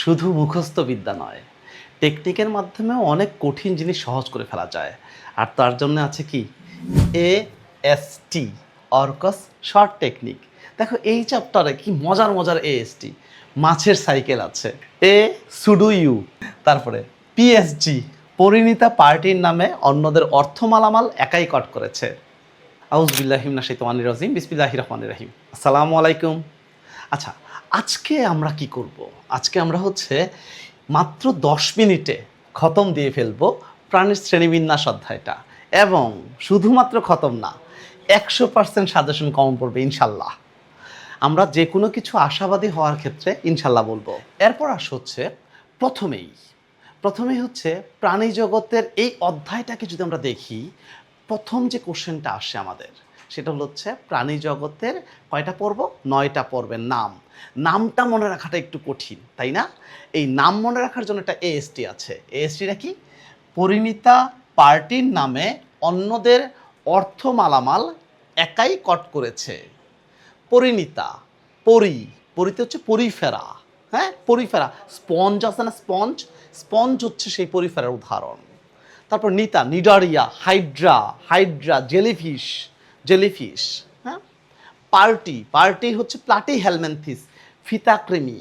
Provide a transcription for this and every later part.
শুধু মুখস্থ বিদ্যা নয়, টেকনিকের মাধ্যমেও অনেক কঠিন জিনিস সহজ করে ফেলা যায়। আর তার জন্য আছে কি AST, অর্কস শর্ট টেকনিক। দেখো এই চ্যাপ্টারে কি মজার মজার AST। মাছের সাইকেল আছে, সুডু ইউ, তারপরে PSG, পরিণীতা পার্টির নামে অন্যদের অর্থ মালামাল একাই কট করেছে। আউযুবিল্লাহি মিনাশ শাইতানির রাজিম, বিসমিল্লাহির রহমানির রহিম। আসসালামু আলাইকুম। আচ্ছা, আজকে আমরা কি করব? আজকে আমরা মাত্র 10 মিনিটে খতম দিয়ে ফেলবো প্রাণীর শ্রেণীবিন্যাস অধ্যায়টা, এবং শুধুমাত্র খতম না, 100% সাজেশন কমন পড়বে ইনশাল্লাহ। আমরা যে কোনো কিছু আশাবাদী হওয়ার ক্ষেত্রে ইনশাল্লাহ বলবো। এরপর প্রথমেই প্রাণী জগতের এই অধ্যায়টাকে যদি আমরা দেখি, প্রথম যে কোশ্চেনটা আসে আমাদের সেটা প্রাণী জগতের কয়টা পর্ব? 9টা পর্বের নামটা মনে রাখাটা একটু কঠিন, তাই না? এই নাম মনে রাখার জন্য একটা AST আছে। ASTটা কি? পরিণীতা পার্টির নামে অন্যদের অর্থ মালামাল একাই কট করেছে। পরিণীতা, পরিতে পরিফেরা, হ্যাঁ, পরিফেরা। স্পঞ্জ আছে না, স্পঞ্জ হচ্ছে সেই পরিফেরার উদাহরণ। তারপর নিতা, নিডারিয়া, হাইড্রা, জেলিফিশ, হ্যাঁ। পার্টি হচ্ছে প্লাটি হেলমেন্থিস, ফিতাকৃমি।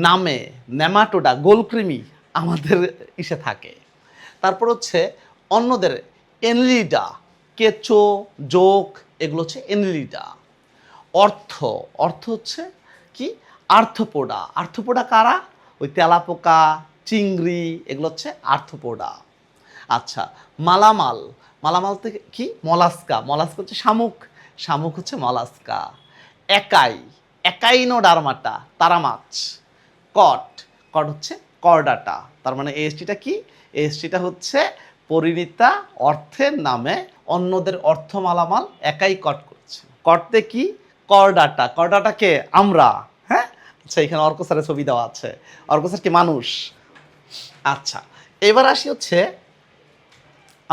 নামে নেমাটোডা, গোলকৃমি আমাদের ইসে থাকে। তারপর অন্যদের এনলিডা, কেঁচো, জোক, এগুলো এনলিডা। অর্থ হচ্ছে কি? আর্থ্রোপোডা কারা? ওই তেলাপোকা, চিংড়ি, এগুলো আর্থ্রোপোডা। আচ্ছা, মালামাল থেকে কি? মলাস্কা হচ্ছে শামুক হচ্ছে মলাস্কা। একাইনোডার্মাটা, তারা মাছ। কট হচ্ছে করডাটা। তার মানে ASTটা কি? ASTটা হচ্ছে পরিণীতা অর্থের নামে অন্যদের অর্থ মালামাল একাই কট করছে। কটতে কি? করডাটাকে আমরা, হ্যাঁ। আচ্ছা, এখানে অর্ক স্যারের ছবি দেওয়া আছে। অর্ক স্যার কি মানুষ? আচ্ছা, এবার আসি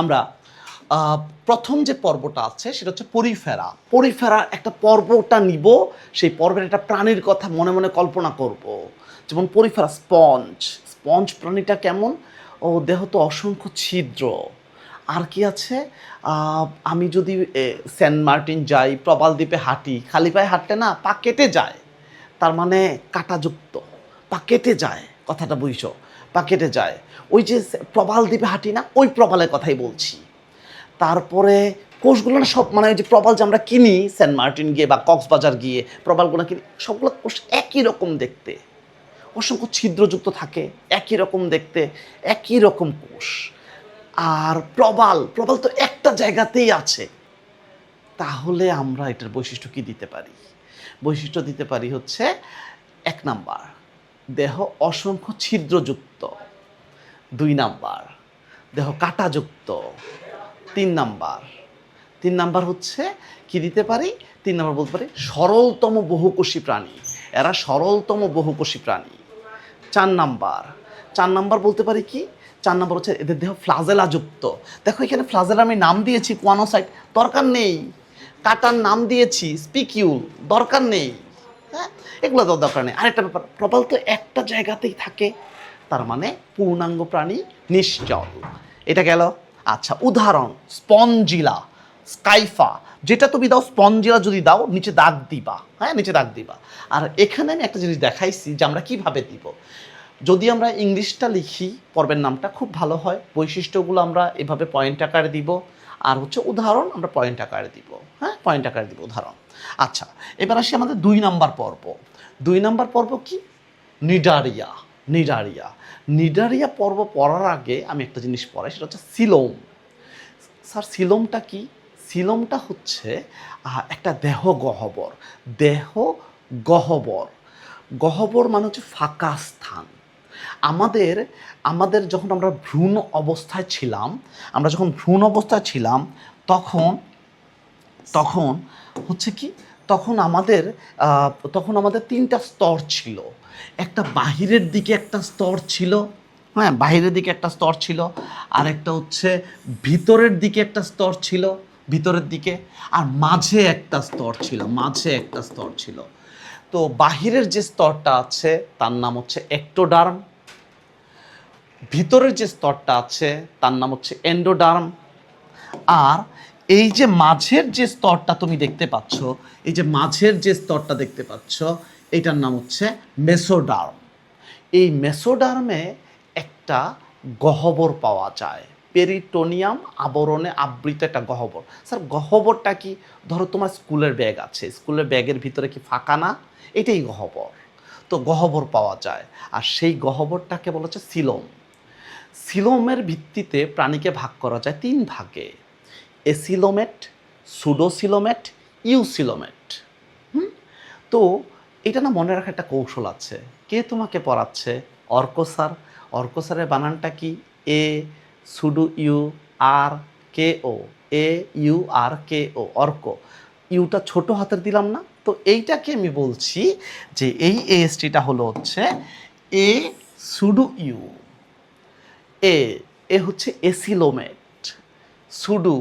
আমরা প্রথম যে পর্বটা আছে সেটা হচ্ছে পরিফেরা একটা পর্বটা নিব। সেই পর্বের একটা প্রাণীর কথা মনে মনে কল্পনা করব। যেমন পরিফেরা, স্পঞ্জ প্রাণীটা কেমন? ও দেহ তো অসংখ্য ছিদ্র। আর কি আছে? আমি যদি সেন্ট মার্টিন যাই, প্রবাল দ্বীপে হাঁটি, খালি পায়ে হাঁটতে না, পা কেটে যায়। তার মানে কাঁটাযুক্ত, পা কেটে যায়। কথাটা বুঝছো? পা কেটে যায়। ওই যে প্রবাল দ্বীপে হাঁটি না, ওই প্রবালের কথাই বলছি। তারপরে কোষগুলো না সব, মানে ওই যে প্রবাল যে আমরা কিনি সেন্ট মার্টিন গিয়ে বা কক্সবাজার গিয়ে প্রবালগুলো কিনি, সবগুলো কোষ একই রকম দেখতে, অসংখ্য ছিদ্রযুক্ত থাকে, একই রকম দেখতে, একই রকম কোষ। আর প্রবাল তো একটা জায়গাতেই আছে। তাহলে আমরা এটার বৈশিষ্ট্য কি দিতে পারি? বৈশিষ্ট্য দিতে পারি 1 নাম্বার, দেহ অসংখ্য ছিদ্রযুক্ত। 2 নাম্বার, দেহ কাঁটাযুক্ত। 3 নাম্বার কি দিতে পারি? 3 নাম্বার বলতে পারি সরলতম বহুকোষী প্রাণী। এরা সরলতম বহুকোষী প্রাণী। 4 নাম্বার বলতে পারি কি? 4 নাম্বার এদের দেহ ফ্লাজেলাযুক্ত। দেখো এখানে ফ্লাজেলা আমি নাম দিয়েছি কোয়ানোসাইট, দরকার নেই। কাটার নাম দিয়েছি স্পিকিউল, দরকার নেই। হ্যাঁ, এগুলো তো দরকার নেই। আরেকটা ব্যাপার, প্রবাল তো একটা জায়গাতেই থাকে, তার মানে পূর্ণাঙ্গ প্রাণী, নিশ্চল। এটা গেল। আচ্ছা, উদাহরণ স্পঞ্জিলা, স্কাইফা। যেটা তুমি দাও, স্পঞ্জিলা যদি দাও, নিচে দাগ দিবা, হ্যাঁ, নিচে দাগ দিবা। আর এখানে আমি একটা জিনিস দেখাইছি যে আমরা কিভাবে দিব। যদি আমরা ইংলিশটা লিখি, পর্বের নামটা খুব ভালো হয়। বৈশিষ্ট্যগুলো আমরা এভাবে পয়েন্ট আকারে দিব, আর উদাহরণ আমরা পয়েন্ট আকারে দিব, হ্যাঁ, পয়েন্ট আকারে দিব উদাহরণ। আচ্ছা, এবার আসি আমাদের 2 নাম্বার পর্ব। 2 নাম্বার পর্ব কি? নিডারিয়া পর্ব পড়ার আগে আমি একটা জিনিস পড়াই, সেটা সিলোম। স্যার, সিলোমটা কি? সিলোমটা একটা গহ্বর মানে ফাঁকা স্থান। আমাদের যখন আমরা ভ্রূণ অবস্থায় ছিলাম, তখন কি? তখন আমাদের 3টা স্তর ছিল। একটা বাহিরের দিকে একটা স্তর ছিল, হ্যাঁ, বাহিরের দিকে একটা স্তর ছিল। আর একটা ভিতরের দিকে একটা স্তর ছিল, ভিতরের দিকে। আর মাঝে একটা স্তর ছিল। তো বাহিরের যে স্তরটা আছে তার নাম হচ্ছে এক্টোডার্ম, ভিতরের যে স্তরটা আছে তার নাম হচ্ছে এন্ডোডার্ম, আর এই যে মাঝের যে স্তরটা তুমি দেখতে পাচ্ছ, এই যে মাঝের যে স্তরটা দেখতে পাচ্ছ, এটার নাম হচ্ছে মেসোডার্ম। এই মেসোডার্মে একটা গহ্বর পাওয়া যায়, পেরিটোনিয়াম আবরণে আবৃত একটা গহ্বর। স্যার গহ্বরটা কি? ধরো তোমার স্কুলের ব্যাগ আছে, স্কুলের ব্যাগের ভিতরে কি ফাঁকা না? এটাই গহ্বর। তো গহ্বর পাওয়া যায়, আর সেই গহ্বরটাকে বলা হচ্ছে সিলোম। সিলোমের ভিত্তিতে প্রাণীকে ভাগ করা যায় 3 ভাগে: এসিলোমেট, সুডোসিলোমেট, ইউসিলোমেট। তো এটা না মনে রাখার একটা কৌশল আছে। কে তোমাকে পড়াচ্ছে? অর্ক স্যার। অর্ক স্যারের বানানটা কি? এ সুডো U R K O, A U R K O, Arko. ইউটা ছোট হাতের দিলাম না? তো এইটাকে আমি বলছি যে এই এএসটিটা হলো হচ্ছে এ সুডো ইউ। এ এ হচ্ছে এসিলোমেট, সুডো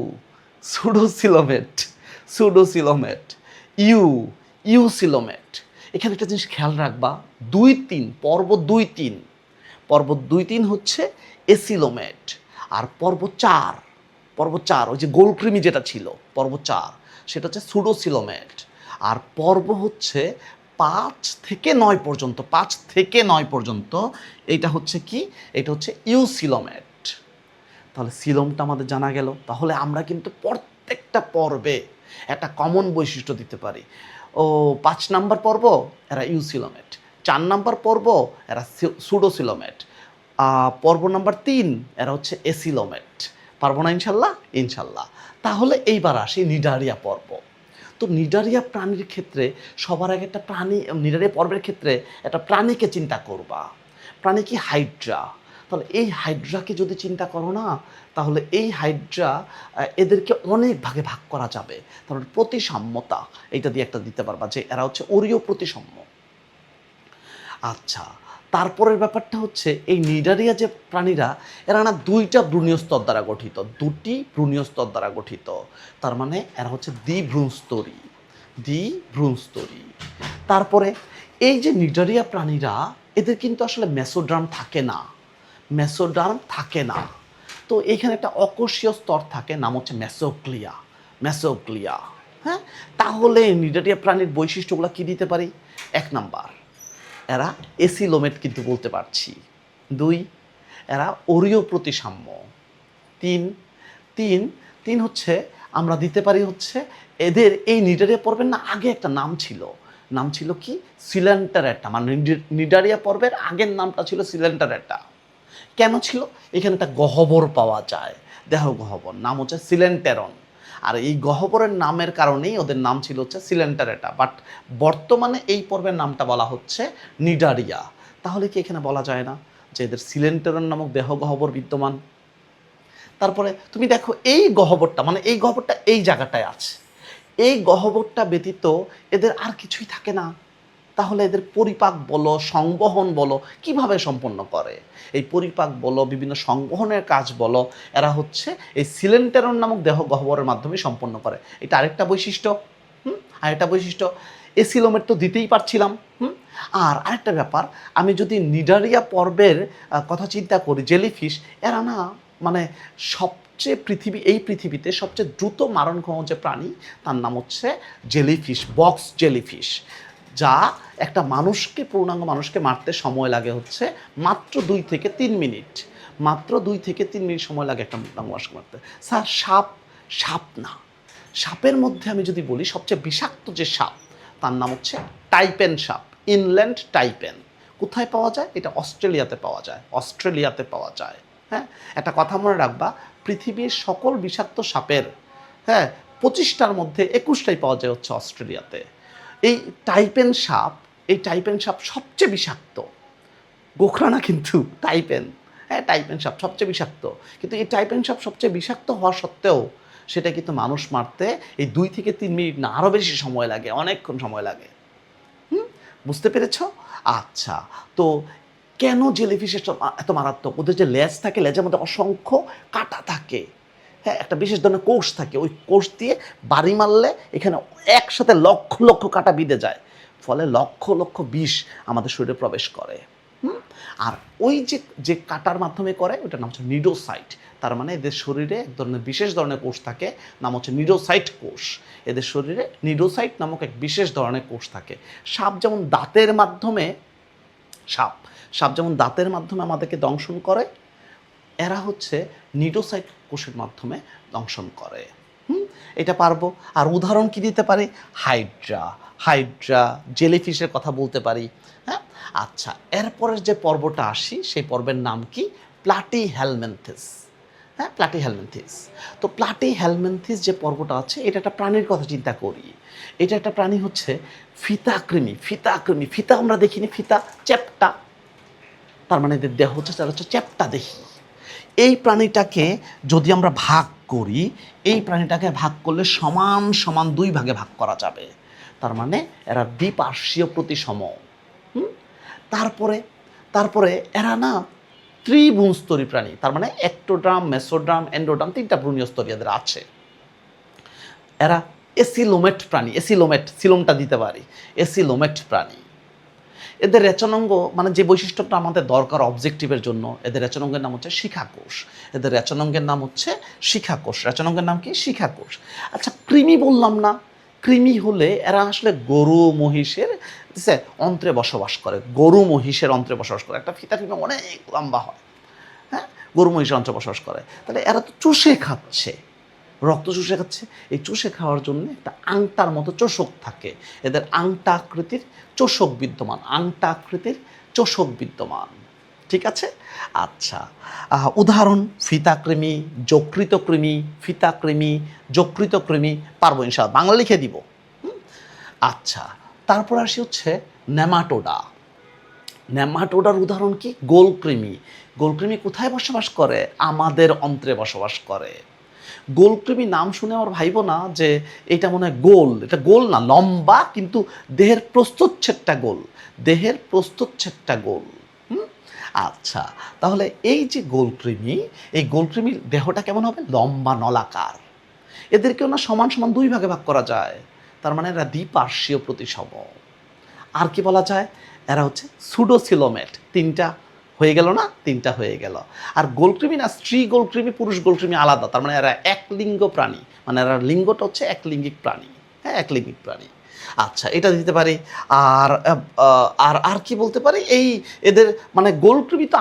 সুডোসিলোমেট, সুডোসিলোমেট, ইউসিলোমেট। এখানে একটা জিনিস খেয়াল রাখবা, 2-3 পর্ব 2-3, পর্ব 2-3 হচ্ছে এসিলোমেট, আর পর্ব 4 ওই যে গোলকৃমি যেটা ছিল পর্ব 4 সেটা হচ্ছে সুডোসিলোমেট, আর পর্ব হচ্ছে 5 থেকে 9 পর্যন্ত, 5 থেকে 9 পর্যন্ত এইটা হচ্ছে কি? এটা হচ্ছে ইউসিলোমেট। তাহলে সিলোমটা আমাদের জানা গেল। তাহলে আমরা কিন্তু প্রত্যেকটা পর্বে একটা কমন বৈশিষ্ট্য দিতে পারি। ও 5 নাম্বার পর্ব এরা ইউসিলোমেট, 4 নাম্বার পর্ব এরা সুডোসিলোমেট, পর্ব নাম্বার 3 এরা হচ্ছে এসিলোমেট। পারবো না ইনশাল্লাহ? ইনশাল্লাহ। তাহলে এইবার আসি নিডারিয়া পর্ব। তো নিডারিয়া প্রাণীর ক্ষেত্রে সবার আগে একটা প্রাণী, নিডারিয়া পর্বের ক্ষেত্রে একটা প্রাণীকে চিন্তা করবা। প্রাণী কি? হাইড্রা। তাহলে এই হাইড্রাকে যদি চিন্তা করো না, তাহলে এই হাইড্রা এদেরকে অনেক ভাগে ভাগ করা যাবে। তাহলে প্রতিসাম্যতা এইটা দিয়ে একটা দিতে পারবা যে এরা হচ্ছে অরীয় প্রতিসাম্য। আচ্ছা, তারপরের ব্যাপারটা হচ্ছে এই নিডারিয়া যে প্রাণীরা, এরা না 2টা ভ্রূণীয় স্তর দ্বারা গঠিত, 2টি ভ্রূণীয় স্তর দ্বারা গঠিত। তার মানে এরা হচ্ছে দ্বিভ্রূণস্তরী। তারপরে এই যে নিডারিয়া প্রাণীরা, এদের কিন্তু আসলে মেসোডার্ম থাকে না। তো এখানে একটা অকোষীয় স্তর থাকে, নাম হচ্ছে মেসোগ্লিয়া। হ্যাঁ, তাহলে নিডারিয়া প্রাণীর বৈশিষ্ট্যগুলো কি দিতে পারি? 1 নাম্বার, এরা এসিলোমেট কিন্তু বলতে পারছি। 2, এরা অরীয় প্রতিসাম্য। 3 হচ্ছে আমরা দিতে পারি হচ্ছে এদের এই নিডারিয়া পর্বের না আগে একটা নাম ছিল কি? সিলেন্টারেটা। মানে নিডারিয়া পর্বের আগের নামটা ছিল সিলেন্টারেটা। কেন ছিল? এখানে একটা গহ্বর পাওয়া যায়, দেহ গহ্বর, নাম হচ্ছে সিলেন্টেরন। আর এই গহ্বরের নামের কারণেই ওদের নাম ছিল হচ্ছে সিলেন্টারেটা। বাট বর্তমানে এই পর্বের নামটা বলা হচ্ছে নিডারিয়া। তাহলে কি এখানে বলা যায় না যে এদের সিলেন্টেরন নামক দেহ গহ্বর বিদ্যমান? তারপরে তুমি দেখো এই গহ্বরটা, মানে এই গহ্বরটা এই জায়গাটায় আছে, এই গহ্বরটা ব্যতীত এদের আর কিছুই থাকে না। তাহলে এদের পরিপাক বলো, সংবহন বলো কিভাবে সম্পন্ন করে? এই পরিপাক বলো, বিভিন্ন সংবহনের কাজ বলো, এরা হচ্ছে এই সিলেন্টেরন নামক দেহ গহ্বরের মাধ্যমে সম্পন্ন করে। এটা আরেকটা বৈশিষ্ট্য। আরেকটা বৈশিষ্ট্য এসিলোমেট তো দিতেই পারছিলাম। আর আরেকটা ব্যাপার, আমি যদি নিডারিয়া পর্বের কথা চিন্তা করি, জেলিফিশ, এরা না মানে সবচেয়ে এই পৃথিবীতে সবচেয়ে দ্রুত মারণক্ষম যে প্রাণী, তার নাম হচ্ছে জেলিফিশ, বক্স জেলিফিশ, যা একটা পূর্ণাঙ্গ মানুষকে মারতে সময় লাগে হচ্ছে মাত্র 2 থেকে 3 মিনিট। মাত্র 2 থেকে 3 মিনিট সময় লাগে একটা পূর্ণাঙ্গ মানুষকে মারতে। স্যার সাপ না, সাপের মধ্যে আমি যদি বলি সবচেয়ে বিষাক্ত যে সাপ, তার নাম হচ্ছে টাইপেন সাপ, ইনল্যান্ড টাইপেন। কোথায় পাওয়া যায়? এটা অস্ট্রেলিয়াতে পাওয়া যায়। হ্যাঁ, একটা কথা মনে রাখবা, পৃথিবীর সকল বিষাক্ত সাপের 25টার মধ্যে 21টাই পাওয়া যায় হচ্ছে অস্ট্রেলিয়াতে। এই টাইপেন সাপ সবচেয়ে বিষাক্ত। গোখরা না কিন্তু, টাইপেন সাপ সবচেয়ে বিষাক্ত। কিন্তু এই টাইপেন সাপ সবচেয়ে বিষাক্ত হওয়া সত্ত্বেও সেটা কিন্তু মানুষ মারতে এই 2 থেকে 3 মিনিট না, আরও বেশি সময় লাগে, অনেকক্ষণ সময় লাগে। বুঝতে পেরেছ? আচ্ছা, তো কেন জেলিফিশ এত মারাত্মক? ওদের যে লেজ থাকে, লেজের মধ্যে অসংখ্য কাঁটা থাকে। হ্যাঁ, একটা বিশেষ ধরনের কোষ থাকে, ওই কোষ দিয়ে বাড়ি মারলে এখানে একসাথে লক্ষ লক্ষ কাঁটা বিঁধে যায়। ফলে লক্ষ লক্ষ বিষ আমাদের শরীরে প্রবেশ করে। আর ওই যে কাটার মাধ্যমে করে ওটার নাম হচ্ছে নিডোসাইট। তার মানে এদের শরীরে এক ধরনের বিশেষ ধরনের কোষ থাকে, নাম হচ্ছে নিডোসাইট কোষ। এদের শরীরে নিডোসাইট নামক এক বিশেষ ধরনের কোষ থাকে। সাপ যেমন দাঁতের মাধ্যমে সাপ যেমন দাঁতের মাধ্যমে আমাদেরকে দংশন করে, এরা হচ্ছে নিডোসাইট কোষের মাধ্যমে দংশন করে। এটা পারবো। আর উদাহরণ কি দিতে পারি? হাইড্রা, জেলিফিশের কথা বলতে পারি। হ্যাঁ, আচ্ছা, এরপরের যে পর্বটা আসি সেই পর্বের নাম কি? প্লাটিহেলমিনথেস। হ্যাঁ, প্লাটিহেলমিনথেস। তো প্লাটিহেলমিনথেস যে পর্বটা আছে, এটা একটা প্রাণীর কথা চিন্তা করি। এটা একটা প্রাণী হচ্ছে ফিতাকৃমি। ফিতা আমরা দেখিনি, ফিতা চ্যাপ্টা, তার মানে এদের দেহ হচ্ছে তারা হচ্ছে চ্যাপ্টা দেহি। এই প্রাণীটাকে যদি আমরা ভাগ করি, এই প্রাণীটাকে ভাগ করলে সমান সমান 2 ভাগে ভাগ করা যাবে। তার মানে এরা দ্বিপার্শ্বীয় প্রতিসম। তারপরে এরা না ত্রিভুজস্তরী প্রাণী। তার মানে একটোড্রাম, মেসোড্রাম, এন্ডোড্রাম, 3টা ভ্রূণীয় স্তরী এদের আছে। এরা এসিলোমেট প্রাণী। সিলোমটা দিতে পারি, এসিলোমেট প্রাণী। এদের রেচনাঙ্গ মানে যে বৈশিষ্ট্যটা আমাদের দরকার অবজেক্টিভের জন্য, এদের রেচনাঙ্গের নাম হচ্ছে শিখাকোষ। রেচনাঙ্গের নাম কি? শিখাকোষ। আচ্ছা, কৃমি বললাম না? কৃমি হলে এরা আসলে গরু মহিষের অন্ত্রে বসবাস করে। একটা ফিতা কৃমি অনেক লম্বা হয়। হ্যাঁ, গরু মহিষের অন্ত্রে বসবাস করে। তাহলে এরা তো চুষে খাচ্ছে, রক্ত চুষে খাচ্ছে। এই চুষে খাওয়ার জন্য একটা আংটার মতো চোষক থাকে। এদের আংটা আকৃতির চোষক বিদ্যমান। ঠিক আছে? আচ্ছা, উদাহরণ ফিতাকৃমি, যকৃতকৃমি, পারবো ইনশাআল্লাহ, বাংলা লিখে দিব। আচ্ছা, তারপর আসি হচ্ছে নেমাটোডার উদাহরণ কি? গোলকৃমি কোথায় বসবাস করে? আমাদের অন্ত্রে বসবাস করে। গোলকৃমি নাম শুনে আমার ভাইব না যে এটা মনে হয় গোল। এটা গোল না, লম্বা, কিন্তু দেহের প্রস্থচ্ছেদটা গোল। আচ্ছা, তাহলে এই যে এই গোলকৃমির দেহটা কেমন হবে? লম্বা, নলাকার। এদেরকেও না সমান সমান 2 ভাগে ভাগ করা যায়। তার মানে এরা দ্বিপার্শ্বীয় প্রতিসম। আর কি বলা যায়? এরা হচ্ছে সুডোসিলোমেট। 3টা হয়ে গেল। আর গোলকৃমি না, স্ত্রী গোলকৃমি, পুরুষ গোলকৃমি আলাদা। তার মানে এরা একলিঙ্গ প্রাণী, মানে এরা লিঙ্গটা হচ্ছে একলিঙ্গিক প্রাণী। হ্যাঁ, একলিঙ্গিক প্রাণী। আচ্ছা, এটা দিতে পারি। আর কি বলতে পারি? এদের মানে গোলকৃমি তো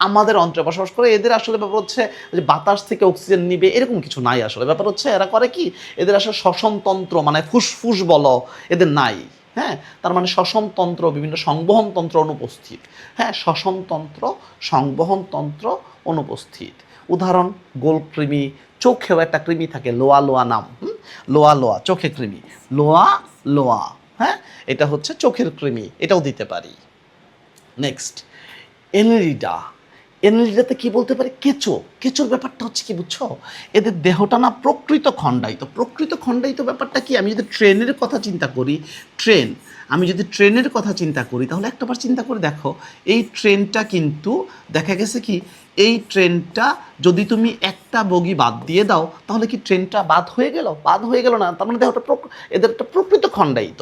আমাদের অন্ত্রে বসবাস করে। এদের আসলে ব্যাপার হচ্ছে যে বাতাস থেকে অক্সিজেন নিবে এরকম কিছু নাই। আসলে ব্যাপার হচ্ছে এরা করে কি, এদের আসলে শ্বসনতন্ত্র মানে ফুসফুস বলো এদের নাই। হ্যাঁ, তার মানে শ্বসনতন্ত্র, বিভিন্ন সংবহনতন্ত্র অনুপস্থিত। হ্যাঁ, সংবহনতন্ত্র অনুপস্থিত। উদাহরণ গোলকৃমি। চোখেও একটা কৃমি থাকে, লোয়া নাম। লোয়া চোখে কৃমি, লোয়া। হ্যাঁ, এটা হচ্ছে চোখের কৃমি, এটাও দিতে পারি। নেক্সট, এনলিডাতে কি বলতে পারি? কেঁচোর ব্যাপারটা হচ্ছে কি বুঝছো? এদের দেহটা না প্রকৃত খণ্ডায়িত। ব্যাপারটা কি? আমি যদি ট্রেনের কথা চিন্তা করি তাহলে একটাবার চিন্তা করে দেখো, এই ট্রেনটা কিন্তু দেখা গেছে কি, এই ট্রেনটা যদি তুমি একটা বগি বাদ দিয়ে দাও তাহলে কি ট্রেনটা বাদ হয়ে গেল না? তার মানে দেহটা এদের একটা প্রকৃত খণ্ডায়িত।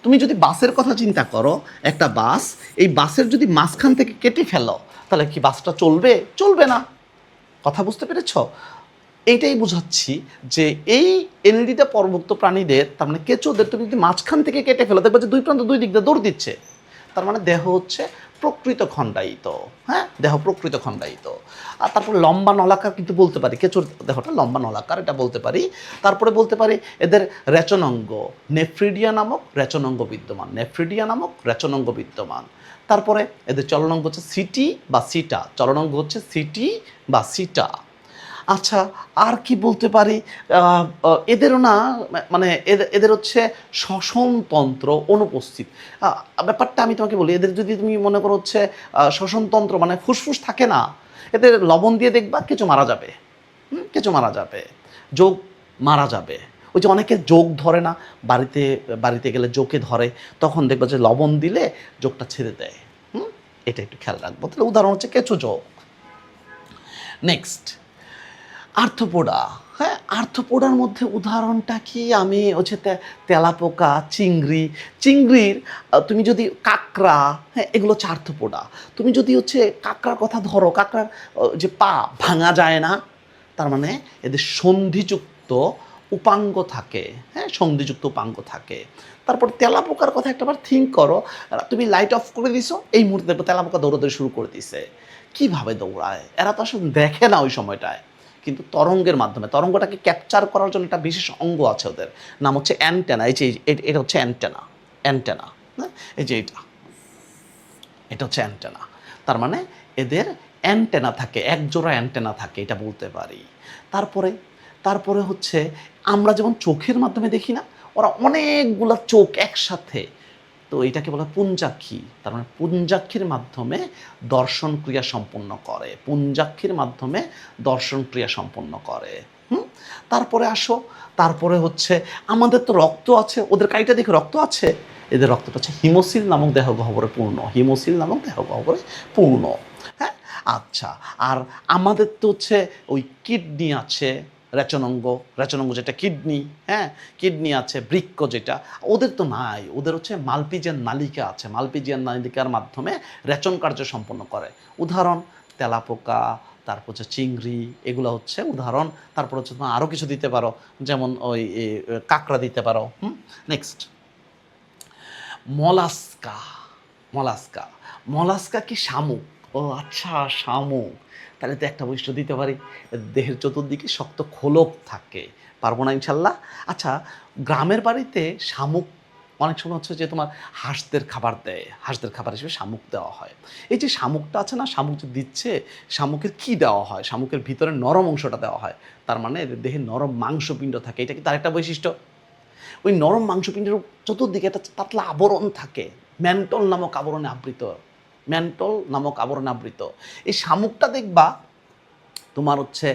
তুমি যদি বাসের কথা চিন্তা করো, একটা বাস, এই বাসের যদি মাঝখান থেকে কেটে ফেলো তাহলে কি বাসটা চলবে না। কথা বুঝতে পেরেছ? এইটাই বুঝাচ্ছি যে এই এনলিডা পরভুক্ত প্রাণীদের, তার মানে কেঁচোদের তুমি যদি মাঝখান থেকে কেটে ফেলো দেখবে যে 2 প্রান্ত 2 দিক দিয়ে দৌড় দিচ্ছে। তার মানে দেহ হচ্ছে প্রকৃত খণ্ডায়িত। হ্যাঁ, দেহ প্রকৃত খণ্ডায়িত। আর তারপর লম্বা নলাকার কিন্তু বলতে পারি, কেঁচোর দেহটা লম্বা নলাকার, এটা বলতে পারি। তারপরে বলতে পারি এদের রেচনাঙ্গ, নেফ্রিডিয়া নামক রেচনাঙ্গ বিদ্যমান। তারপরে এদের চলনাঙ্গ হচ্ছে সিটি বা সিটা। আচ্ছা, আর কি বলতে পারি? এদেরও না মানে এদের হচ্ছে শ্বসনতন্ত্র অনুপস্থিত। ব্যাপারটা আমি তোমাকে বলি, এদের যদি তুমি মনে করো হচ্ছে শ্বসনতন্ত্র মানে ফুসফুস থাকে না, এদের লবণ দিয়ে দেখবা কেঁচো মারা যাবে, যোগ মারা যাবে। ওই যে অনেকে যোগ ধরে না, বাড়িতে গেলে যোগে ধরে, তখন দেখবা যে লবণ দিলে যোগটা ছেড়ে দেয়। এটা একটু খেয়াল রাখবো। তাহলে উদাহরণ হচ্ছে কেঁচো যোগ। নেক্সট, আর্থ্রোপোডা, হ্যাঁ, আর্থ্রোপোডার মধ্যে উদাহরণটা কি? আমি হচ্ছে তেলাপোকা, চিংড়ির তুমি যদি কাঁকড়া, হ্যাঁ, এগুলো হচ্ছে আর্থ্রোপোডা। তুমি যদি হচ্ছে কাঁকড়ার কথা ধরো, কাঁকড়ার যে পা ভাঙা যায় না, তার মানে এদের সন্ধিযুক্ত উপাঙ্গ থাকে, হ্যাঁ, সন্ধিযুক্ত উপাঙ্গ থাকে। তারপর তেলাপোকার কথা একটাবার থিঙ্ক করো, তুমি লাইট অফ করে দিছো, এই মুহূর্তে দেখো তেলাপোকা দৌড়াদৌড়ি শুরু করে দিছে। কীভাবে দৌড়ায়? এরা তো আসলে দেখে না ওই সময়টায়, কিন্তু তরঙ্গের মাধ্যমে, তরঙ্গটাকে ক্যাপচার করার জন্য একটা বিশেষ অঙ্গ আছে ওদের, নাম হচ্ছে অ্যান্টেনা। এই যে এটা হচ্ছে অ্যান্টেনা, হ্যাঁ, এই যে এটা হচ্ছে অ্যান্টেনা। তার মানে এদের অ্যান্টেনা থাকে, এক জোড়া অ্যান্টেনা থাকে, এটা বলতে পারি। তারপরে হচ্ছে আমরা যেমন চোখের মাধ্যমে দেখি না, ওরা অনেকগুলা চোখ একসাথে, তো এটাকে বলা পুঞ্জাক্ষী। তার মানে পুঞ্জাক্ষীর মাধ্যমে দর্শন ক্রিয়া সম্পন্ন করে, পুঞ্জাক্ষীর মাধ্যমে দর্শন ক্রিয়া সম্পন্ন করে। তারপরে হচ্ছে আমাদের তো রক্ত আছে, ওদের কাইটা দেখে রক্ত আছে, এদের রক্তটা হচ্ছে হিমোসিল নামক দেহগহ্বরে পূর্ণ, হিমোসিল নামক দেহগহ্বরে পূর্ণ। হ্যাঁ, আচ্ছা, আর আমাদের তো হচ্ছে ওই কিডনি আছে, রেচনাঙ্গ যেটা কিডনি, হ্যাঁ, কিডনি আছে, বৃক্ক যেটা, ওদের তো নাই। ওদের হচ্ছে মালপিজিয়ান নালিকা আছে, মালপিজিয়ান নালিকার মাধ্যমে রেচন কার্য সম্পন্ন করে। উদাহরণ তেলাপোকা, তারপর হচ্ছে চিংড়ি, এগুলো হচ্ছে উদাহরণ। তারপর হচ্ছে তোমার আরও কিছু দিতে পারো, যেমন ওই কাঁকড়া দিতে পারো। Next, mollusca. মলাস্কা কি শামুক? ও আচ্ছা, শামুক। তাহলে তো একটা বৈশিষ্ট্য দিতে পারি, দেহের চতুর্দিকে শক্ত খোলক থাকে। পারবো না ইনশাল্লাহ। আচ্ছা, গ্রামের বাড়িতে শামুক অনেক সময় হচ্ছে যে তোমার হাঁসদের খাবার দেয়, হাঁসদের খাবার হিসেবে শামুক দেওয়া হয়। এই যে শামুকটা আছে না, শামুক যে দিচ্ছে, শামুকের কি দেওয়া হয়? শামুকের ভিতরে নরম অংশটা দেওয়া হয়। তার মানে এদের দেহে নরম মাংসপিণ্ড থাকে, এটা কি তার একটা বৈশিষ্ট্য? ওই নরম মাংসপিণ্ডের চতুর্দিকে একটা পাতলা আবরণ থাকে, ম্যান্টল নামক আবরণে আবৃত। এই শামুকটা দেখবা তোমার হচ্ছে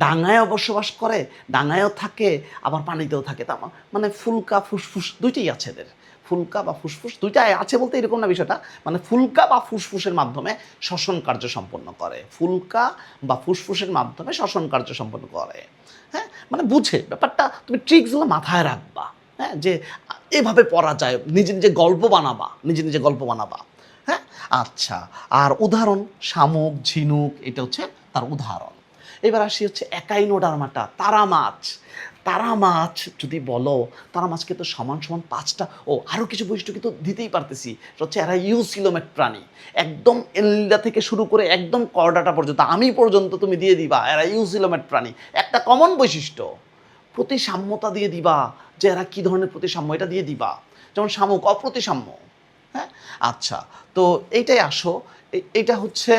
ডাঙায়ও বসবাস করে, ডাঙায়ও থাকে, আবার পানিতেও থাকে। তা মানে ফুলকা ফুসফুস দুইটাই আছে এদের, ফুলকা বা ফুসফুস দুইটাই আছে বলতে এরকম না বিষয়টা, মানে ফুলকা বা ফুসফুসের মাধ্যমে শ্বসন কার্য সম্পন্ন করে, ফুলকা বা ফুসফুসের মাধ্যমে শ্বসন কার্য সম্পন্ন করে। হ্যাঁ, মানে বুঝে ব্যাপারটা, তুমি ট্রিক্সগুলো মাথায় রাখবা, হ্যাঁ, যে এভাবে পড়া যায়, নিজে নিজে গল্প বানাবা। হ্যাঁ, আচ্ছা, আর উদাহরণ শামুক, ঝিনুক, এটা হচ্ছে তার উদাহরণ। এবার আসি হচ্ছে একাইনোডার্মাটা, তারা মাছ যদি বলো, তারা মাছকে তো সমান সমান 5টা, ও আরও কিছু বৈশিষ্ট্য কিন্তু দিতেই পারতেছি। হচ্ছে এরা ইউসিলোমেট প্রাণী, একদম এলিডা থেকে শুরু করে একদম কর্ডাটা পর্যন্ত, আমি পর্যন্ত তুমি দিয়ে দিবা এরা ইউসিলোমেট প্রাণী। একটা কমন বৈশিষ্ট্য, প্রতিসাম্যতা দিয়ে দিবা, যে এরা কী ধরনের প্রতিসাম্য, এটা দিয়ে দিবা। যেমন শামুক অপ্রতিসাম্য। হ্যাঁ, আচ্ছা, তো এইটাই আসো, এটা হচ্ছে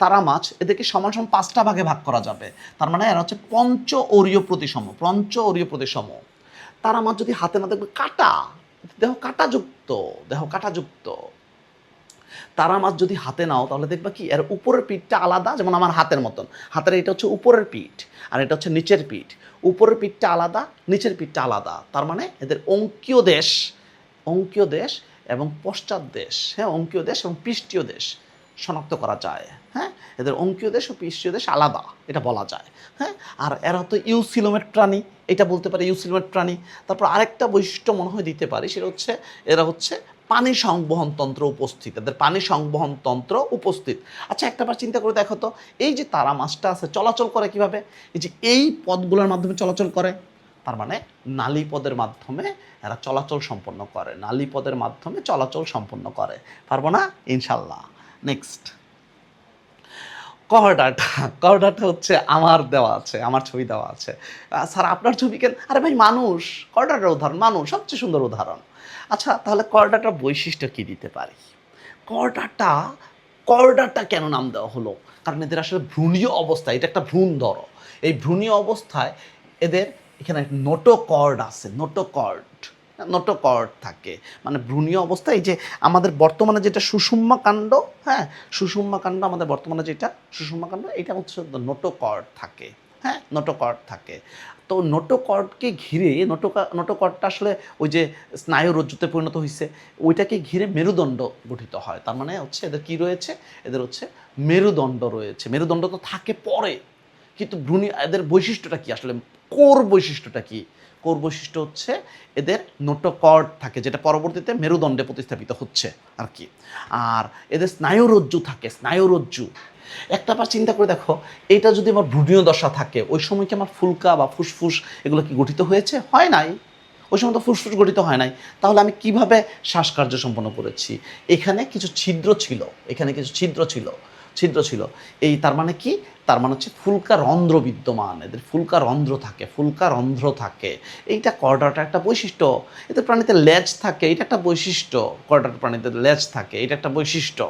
তারা মাছ, এদেরকে সমান সমান 5টা ভাগে ভাগ করা যাবে। তার মানে এরা হচ্ছে পঞ্চ অরীয় প্রতিসম। তারা মাছ যদি হাতে না দেখবে কাটা, দেহ কাটাযুক্ত। তারা মাছ যদি হাতে নাও, তাহলে দেখবা কি এর উপরের পিঠটা আলাদা, যেমন আমার হাতের মতন, হাতের এটা হচ্ছে উপরের পিঠ, আর এটা হচ্ছে নিচের পিঠ। উপরের পিঠটা আলাদা, নিচের পিঠটা আলাদা। তার মানে এদের অঙ্কীয় দেশ এবং পশ্চাৎ দেশ, হ্যাঁ, অঙ্কীয় দেশ এবং পৃষ্ঠীয় দেশ শনাক্ত করা যায়। হ্যাঁ, এদের অঙ্কীয় দেশ ও পৃষ্ঠীয় দেশ আলাদা, এটা বলা যায়। হ্যাঁ, আর এরা তো ইউসিলোমেট প্রাণী, এটা বলতে পারে ইউসিলোমেট প্রাণী। তারপর আরেকটা বৈশিষ্ট্য মনে হয় দিতে পারি, সেটা হচ্ছে এরা হচ্ছে পানি সংবহন তন্ত্র উপস্থিত, এদের পানি সংবহন তন্ত্র উপস্থিত। আচ্ছা, একটাবার চিন্তা করে দেখো তো, এই যে তারা মাছটা আছে চলাচল করে কিভাবে? এই যে এই পদগুলোর মাধ্যমে চলাচল করে, তার মানে নালীপদের মাধ্যমে এরা চলাচল সম্পন্ন করে। পারবো না ইনশাল্লাহ। নেক্সট, করডাটা হচ্ছে আমার দেওয়া আছে, আমার ছবি দেওয়া আছে। স্যার আপনার ছবি কেন? আরে ভাই, মানুষ, করডাটার উদাহরণ, মানুষ সবচেয়ে সুন্দর উদাহরণ। আচ্ছা, তাহলে করডাটার বৈশিষ্ট্য কি দিতে পারি? করডাটা কেন নাম দেওয়া হলো? কারণ এদের আসলে ভ্রূণীয় অবস্থা, এটা একটা ভ্রূণ ধরো, এই ভ্রূণীয় অবস্থায় এদের এখানে নোটোকর্ড থাকে, মানে ভ্রূণীয় অবস্থায়। এই যে আমাদের বর্তমানে যেটা সুষুম্না কাণ্ড, হ্যাঁ, আমাদের বর্তমানে যেটা সুষুম্না কাণ্ড, এটা হচ্ছে নোটোকর্ড থাকে। হ্যাঁ, নোটোকর্ড থাকে। তো নোটোকর্ডকে ঘিরে, নোটোকর্ডটা আসলে ওই যে স্নায়ুরজ্জুতে পরিণত হয়েছে, ওইটাকে ঘিরে মেরুদণ্ড গঠিত হয়। তার মানে হচ্ছে এদের কি রয়েছে? এদের হচ্ছে মেরুদণ্ড রয়েছে। মেরুদণ্ড তো থাকে পরে, কিন্তু ভ্রূণী এদের বৈশিষ্ট্যটা কি আসলে, কোর বৈশিষ্ট্যটা কি? কোর বৈশিষ্ট্য হচ্ছে এদের নোটোকর্ড থাকে, যেটা পরবর্তীতে মেরুদণ্ডে প্রতিস্থাপিত হচ্ছে আর কি। আর এদের স্নায়ুরজ্জু থাকে, স্নায়ুরজ্জু। একটা বার চিন্তা করে দেখো, এইটা যদি আমার ভ্রূণীয় দশা থাকে, ওই সময় কি আমার ফুলকা বা ফুসফুস এগুলো কি গঠিত হয়েছে? হয় নাই। ওই সময় তো ফুসফুস গঠিত হয় নাই। তাহলে আমি কিভাবে শ্বাসকার্য সম্পন্ন করেছি? এখানে কিছু ছিদ্র ছিল, এখানে কিছু ছিদ্র ছিল। এই তার মানে কি? তার মানে হচ্ছে ফুলকা রন্ধ্র বিদ্যমান, এদের ফুলকা রন্ধ্র থাকে। এইটা কর্ডাটা একটা বৈশিষ্ট্য। এদের প্রাণীতে লেজ থাকে, এটা একটা বৈশিষ্ট্য। কর্ডাটা প্রাণীতে লেজ থাকে, এটা একটা বৈশিষ্ট্য।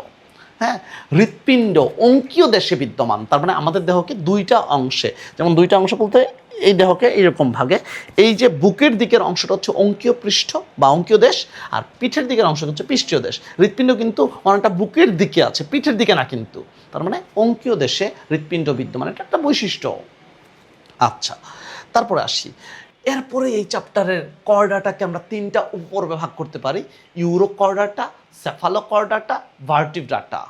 হ্যাঁ, হৃৎপিণ্ড অঙ্কীয় দেশে বিদ্যমান, তার মানে আমাদের দেহকে দুইটা অংশে, যেমন দুইটা অংশ বলতে এই দেহকে এইরকম ভাগে, এই যে বুকের দিকের অংশটা হচ্ছে অঙ্কীয় পৃষ্ঠ বা অঙ্কীয় দেশ, আর পিঠের দিকের অংশটা হচ্ছে পৃষ্ঠীয় দেশ। হৃৎপিণ্ড কিন্তু অনেকটা বুকের দিকে আছে, পিঠের দিকে না কিন্তু। তার মানে অঙ্কীয় দেশে হৃৎপিণ্ড বিদ্যমান, এটা একটা বৈশিষ্ট্য। আচ্ছা, তারপরে আসি। এরপরে এই চ্যাপ্টারের কর্ডাটাকে আমরা তিনটা উপপর্বে ভাগ করতে পারি: ইউরোকর্ডাটা, সেফালোকর্ডাটা, ভার্টিব্রাটা।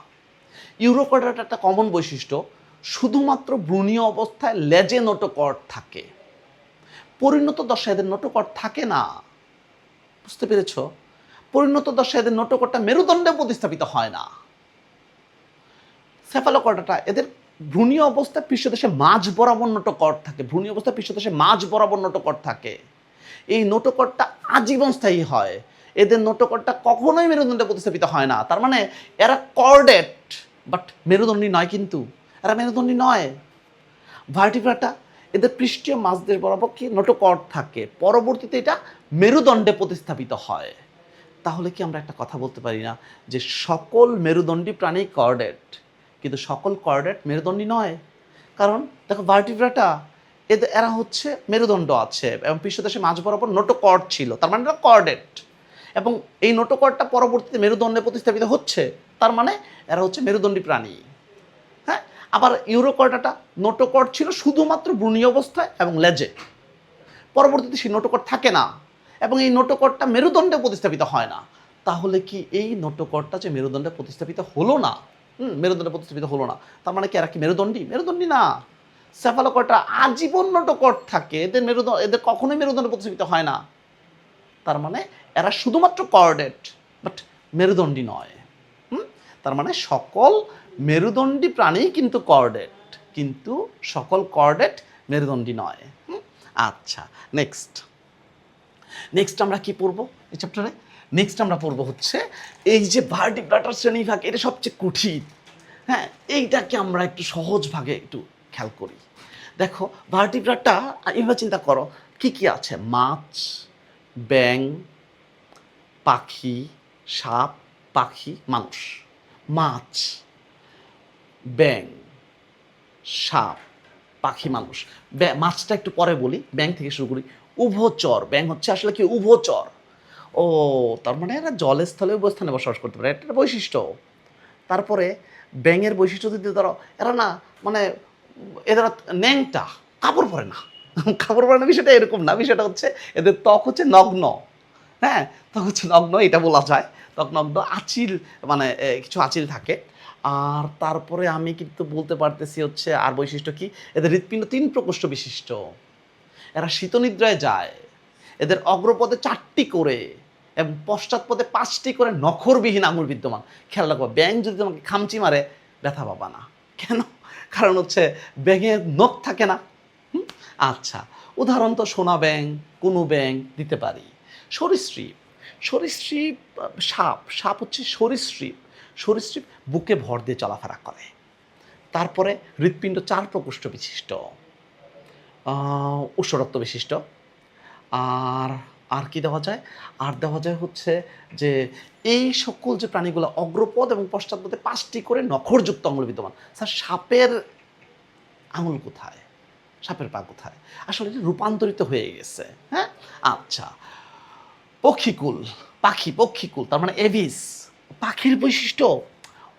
ইউরোকর্ডাটা একটা কমন বৈশিষ্ট্য, শুধুমাত্র ভ্রূণীয় অবস্থায় লেজে নোটোকর্ড থাকে, পরিণত দশায় এদের নোটোকর্ড থাকে না। বুঝতে পেরেছ? পরিণত দশায় এদের নোটোকর্ডটা মেরুদণ্ডে প্রতিস্থাপিত হয় না। সেফালোকর্ডাটা এদের ভ্রূণীয় অবস্থায় পৃষ্ঠদেশে মাঝ বরাবর নোটোকর্ড থাকে, ভ্রূণীয় অবস্থায় পৃষ্ঠদেশে মাঝ বরাবর নোটোকর্ড থাকে। এই নোটোকর্ডটা আজীবন স্থায়ী হয়। এদের নোটোকর্ডটা কখনোই মেরুদণ্ডে প্রতিস্থাপিত হয় না। তার মানে এরা কর্ডেট বাট মেরুদণ্ডী নয়, কিন্তু এরা মেরুদণ্ডী নয়। ভার্টিব্রাটা এদের পৃষ্ঠীয় মাঝদেশ বরাবর কি নোটোকর্ড থাকে, পরবর্তীতে এটা মেরুদণ্ডে প্রতিস্থাপিত হয়। তাহলে কি আমরা একটা কথা বলতে পারি না যে সকল মেরুদণ্ডী প্রাণী কর্ডেট, কিন্তু সকল কর্ডেট মেরুদণ্ডী নয়? কারণ দেখো, ভার্টিব্রাটা এরা হচ্ছে মেরুদণ্ড আছে এবং পৃষ্ঠদেশে মাঝ বরাবর নোটোকর্ড ছিল, তার মানে এরা কর্ডেট, এবং এই নোটোকর্ডটা পরবর্তীতে মেরুদণ্ডে প্রতিস্থাপিত হচ্ছে, তার মানে এরা হচ্ছে মেরুদণ্ডী প্রাণী। হ্যাঁ, আবার ইউরোকর্ডাটা নোটোকর্ড ছিল শুধুমাত্র ভ্রূণীয় অবস্থায় এবং লেজে, পরবর্তীতে সেই নোটোকর্ড থাকে না এবং এই নোটোকর্ডটা মেরুদণ্ডে প্রতিস্থাপিত হয় না। তাহলে কি এই নোটোকর্ডটা যে মেরুদণ্ডে প্রতিস্থাপিত হলো না, মেরুদণ্ডে প্রতিস্থাপিত হলো না, তার মানে কি এরা কি মেরুদণ্ডী? মেরুদণ্ডী না। সেফালোকর্ডটা আজীবন নোটোকর্ড থাকে, এদের কখনোই মেরুদণ্ডে প্রতিস্থাপিত হয় না। তার মানে এরা শুধুমাত্র কর্ডেট বাট মেরুদণ্ডী নয়। তার মানে সকল মেরুদণ্ডী প্রাণী কিন্তু কর্ডেট, কিন্তু সকল কর্ডেট মেরুদণ্ডী নয়। আচ্ছা, নেক্সট আমরা কি পড়বো এই চ্যাপ্টারে? নেক্সট আমরা পড়বো হচ্ছে এই যে ভার্টিব্রাটার শ্রেণীভাগ, এটা সবচেয়ে কঠিন। হ্যাঁ, এইটাকে আমরা একটু সহজ ভাগে একটু খেয়াল করি। দেখো, ভার্টিব্রাটা এবার চিন্তা করো কি কি আছে: মাছ, ব্যাং, পাখি, সাপ, পাখি, মানুষ। মাছ, ব্যাং, সাপ, পাখি, মানুষ। মাছটা একটু পরে বলি, ব্যাং থেকে শুরু করি। উভচর, ব্যাং হচ্ছে আসলে কি? উভচর। ও, তার মানে এরা জলে স্থলে উভয় স্থানে বসবাস করতে পারে, একটা বৈশিষ্ট্য। তারপরে ব্যাঙের বৈশিষ্ট্য যদি ধরো, এরা না মানে এদের ন্যাংটা, কাপড় পরে না। কাপড় পরে না বিষয়টা এরকম না, বিষয়টা হচ্ছে এদের ত্বক হচ্ছে নগ্ন। হ্যাঁ, ত্বক হচ্ছে নগ্ন, এটা বলা যায়। ত্বক নগ্ন, আঁচিল মানে কিছু আঁচিল থাকে। আর তারপরে আমি কিন্তু বলতে পারতেছি হচ্ছে আর বৈশিষ্ট্য কি, এদের হৃৎপিণ্ড 3 প্রকোষ্ঠ বিশিষ্ট। এরা শীতনিদ্রায় যায়। এদের অগ্রপদে 4টি করে এবং পশ্চাৎপদে 5টি করে নখরবিহীন আঙুল বিদ্যমান। খেয়াল রাখবো, ব্যাঙ যদি তোমাকে খামচি মারে ব্যথা পাবা না। কেন? কারণ হচ্ছে ব্যাঙের নখ থাকে না। আচ্ছা, উদাহরণ তো সোনা ব্যাঙ, কুনু ব্যাঙ দিতে পারি। সরীসৃপ, সাপ হচ্ছে সরীসৃপ বুকে ভর দিয়ে চলাফেরা করে। তারপরে হৃৎপিণ্ড 4 প্রকোষ্ঠ বিশিষ্ট, উষ্ণরক্ত বিশিষ্ট। আর কি দেওয়া যায়? আর দেওয়া যায় হচ্ছে যে এই সকল যে প্রাণীগুলো অগ্রপদ এবং পশ্চাৎপদে 5টি করে নখরযুক্ত আঙুল বিদ্যমান। স্যার, সাপের আঙুল কোথায়? সাপের পা কোথায়? আসলে রূপান্তরিত হয়ে গেছে। হ্যাঁ, আচ্ছা। পক্ষীকুল, তার মানে এভিস। পাখির বৈশিষ্ট্য,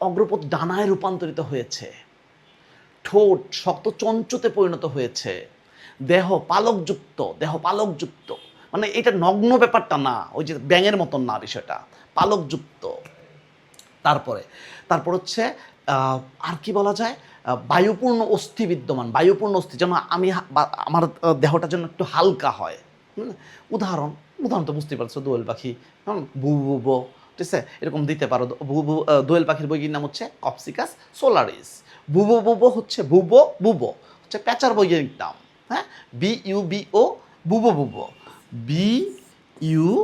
অগ্রপদ ডানায় রূপান্তরিত হয়েছে, ঠোঁট শক্ত চঞ্চুতে পরিণত হয়েছে, দেহ পালকযুক্ত, মানে এটা নগ্ন ব্যাপারটা না, ওই যে ব্যাঙের মতন না, বিষয়টা পালকযুক্ত। তারপর হচ্ছে আর কি বলা যায়, বায়ুপূর্ণ অস্থি বিদ্যমান, বায়ুপূর্ণ অস্থি যেন আমার দেহটা যেন একটু হালকা হয়। উদাহরণ তো বুঝতেই পারছো, দোয়েল পাখি, বুবো, ঠিক আছে, এরকম দিতে পারো। দোয়েল পাখির বৈজ্ঞানিক নাম হচ্ছে কপসিকাস সোলারিস। বুবো হচ্ছে বুবো হচ্ছে প্যাঁচার বৈজ্ঞানিক নাম। হ্যাঁ, BUBO, বুবো, BUBO,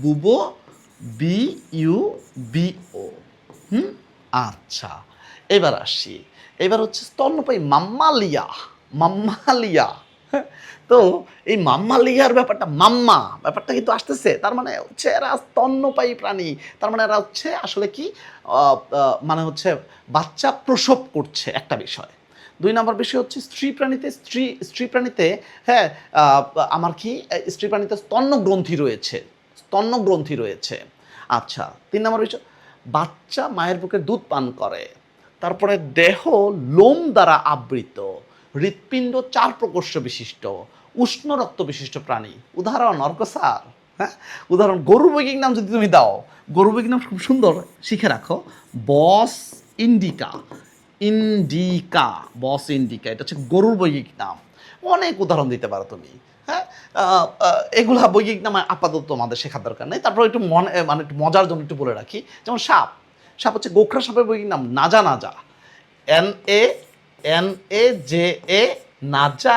বুবো, BUBO। আচ্ছা, এবার আসি, এবার হচ্ছে স্তন্যপায়ী মাম্মালিয়া। তো এই মাম্মালিয়ার ব্যাপারটা কিন্তু আসতেছে, তার মানে হচ্ছে এরা স্তন্যপায়ী প্রাণী, তার মানে এরা হচ্ছে আসলে কি মানে হচ্ছে বাচ্চা প্রসব করছে, একটা বিষয়। 2 নম্বর বিষয় হচ্ছে স্ত্রী প্রাণীতে হ্যাঁ স্ত্রী প্রাণীতে স্তন্যগ্রন্থি রয়েছে। আচ্ছা, 3 নম্বর বিষয়, বাচ্চা মায়ের বুকের দুধ পান করে। তারপরে দেহ লোম দ্বারা আবৃত, হৃৎপিণ্ড 4 প্রকোষ্ঠ বিশিষ্ট, উষ্ণ রক্ত বিশিষ্ট প্রাণী। উদাহরণ অর্কসার। হ্যাঁ, উদাহরণ গরুর বৈজ্ঞানিক নাম যদি তুমি দাও, গরুর বৈজ্ঞানিক নাম খুব সুন্দর, শিখে রাখো, বস ইন্ডিকা। এটা হচ্ছে গরুর বৈজ্ঞানিক নাম। অনেক উদাহরণ দিতে পারো তুমি। হ্যাঁ, এগুলা বৈজ্ঞানিক নাম আপাতত তোমাদের শেখার দরকার নেই। তারপর একটু একটু মজার জন্য একটু বলে রাখি, যেমন সাপ হচ্ছে গোখরা সাপের বৈজ্ঞানিক নাম নাজা। NAJA, নাজা।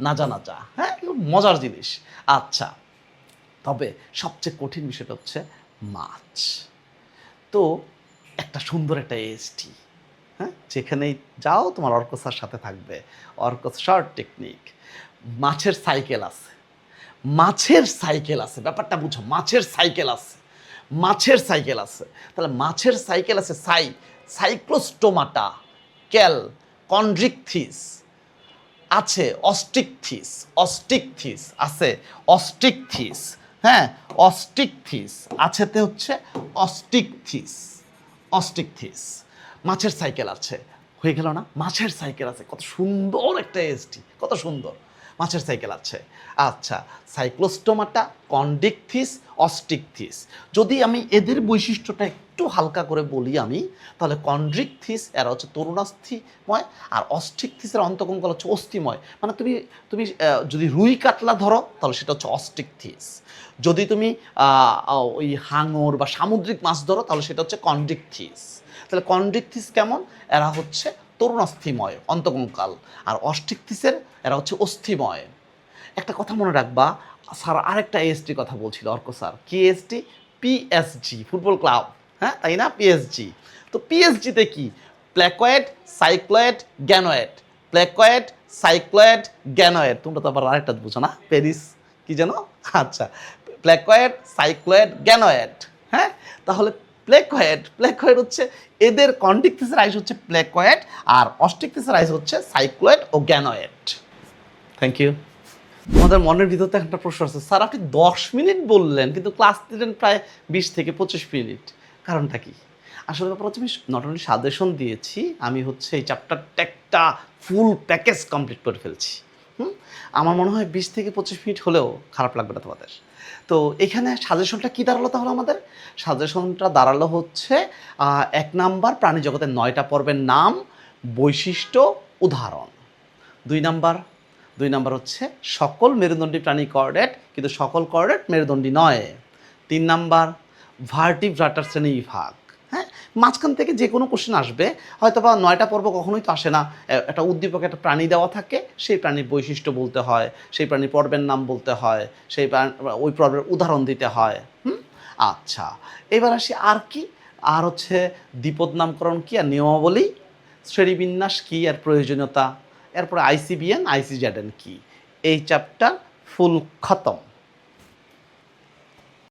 নাজা। হ্যাঁ, মজার জিনিস। আচ্ছা, তবে সবচেয়ে কঠিন বিষয়টা হচ্ছে মাছ। তো একটা সুন্দর একটা AST, হ্যাঁ, যেখানেই যাও তোমার অর্কসার সাথে থাকবে, অর্কসার টেকনিক। মাছের সাইকেল আছে, ব্যাপারটা বুঝো, মাছের সাইকেল আছে। তাহলে মাছের সাইকেল আছে, সাইক্লোস্টোমাটা, কন্ড্রিকথিস আছে, অস্টিকথিস আছে, হ্যাঁ, আছেতে হচ্ছে অস্টিকথিস। মাছের সাইকেল আছে, হয়ে গেল না? মাছের সাইকেল আছে, কত সুন্দর একটা AST, কত সুন্দর, মাছের সাইকেল আছে। আচ্ছা, সাইক্লোস্টোমাটা, কন্ডিকথিস, অস্টিকথিস। যদি আমি এদের বৈশিষ্ট্যটা একটু হালকা করে বলি আমি, তাহলে কন্ড্রিকথিস এরা হচ্ছে তরুণাস্থিময়, আর অস্টিকথিসের অন্তকঙ্কাল হচ্ছে অস্থিময়। মানে তুমি যদি রুই কাতলা ধরো তাহলে সেটা হচ্ছে অস্টিকথিস, যদি তুমি ওই হাঙর বা সামুদ্রিক মাছ ধরো তাহলে সেটা হচ্ছে কন্ড্রিকথিস। তাহলে কন্ড্রিকথিস কেমন? এরা হচ্ছে তরুণাস্থিময়, অন্তকঙ্কাল, আর অস্টিকথিসের এরা হচ্ছে অস্থিময়। একটা কথা মনে রাখবা, স্যার আরেকটা AST কথা বলছিল অর্ক স্যার, কি AST? PSG, ফুটবল ক্লাব, হ্যাঁ তাই না, PSG। তো PSG-তে কি? প্ল্যাকয়েড, সাইক্লয়েড, গ্যানয়েড। তোমরা তো আবার আরেকটা বুঝো না, প্যারিস কি যেন? আচ্ছা, প্ল্যাকয়েড, সাইক্লয়েড, গ্যানয়েড। হ্যাঁ, তাহলে প্ল্যাকয়েড হচ্ছে এদের কন্ডিকথিসের আইস হচ্ছে প্ল্যাকয়েড, আর অস্টিকথিসের আইস হচ্ছে সাইক্লয়েড ও গ্যানয়েড। Thank you. আমাদের মনের ভিতর তো একটা প্রশ্ন আছে, স্যার আপনি 10 মিনিট বললেন কিন্তু ক্লাস দিলেন প্রায় 20 থেকে 25 মিনিট, কারণটা কি? আসলে ব্যাপার হচ্ছে আমি নট অনলি সাজেশন দিয়েছি, আমি হচ্ছে এই চ্যাপ্টারটা একটা ফুল প্যাকেজ কমপ্লিট করে ফেলছি। আমার মনে হয় 20 থেকে 25 মিনিট হলেও খারাপ লাগবে না তোমাদের। তো এখানে সাজেশনটা কী দাঁড়ালো তাহলে? আমাদের সাজেশনটা দাঁড়ালো হচ্ছে 1 নাম্বার প্রাণী জগতের 9টা পর্বের নাম, বৈশিষ্ট্য, উদাহরণ। 2 নাম্বার হচ্ছে সকল মেরুদণ্ডী প্রাণী কর্ডেট, কিন্তু সকল কর্ডেট মেরুদণ্ডী নয়। 3 নাম্বার ভার্টিব্রাটার শ্রেণী বিভাগ। হ্যাঁ, মাঝখান থেকে যে কোনো কোশ্চেন আসবে, হয়তো বা 9টা পর্ব কখনোই তো আসে না, একটা উদ্দীপক একটা প্রাণী দেওয়া থাকে, সেই প্রাণীর বৈশিষ্ট্য বলতে হয়, সেই প্রাণীর পর্বের নাম বলতে হয়, ওই পর্বের উদাহরণ দিতে হয়। আচ্ছা, এবার আসি আর কি, আর হচ্ছে দ্বিপদ নামকরণ কি আর নিয়মাবলী, শ্রেণীবিন্যাস কি আর প্রয়োজনীয়তা, এরপরে ICBN, ICZN কি। এই চ্যাপ্টার ফুল খতম।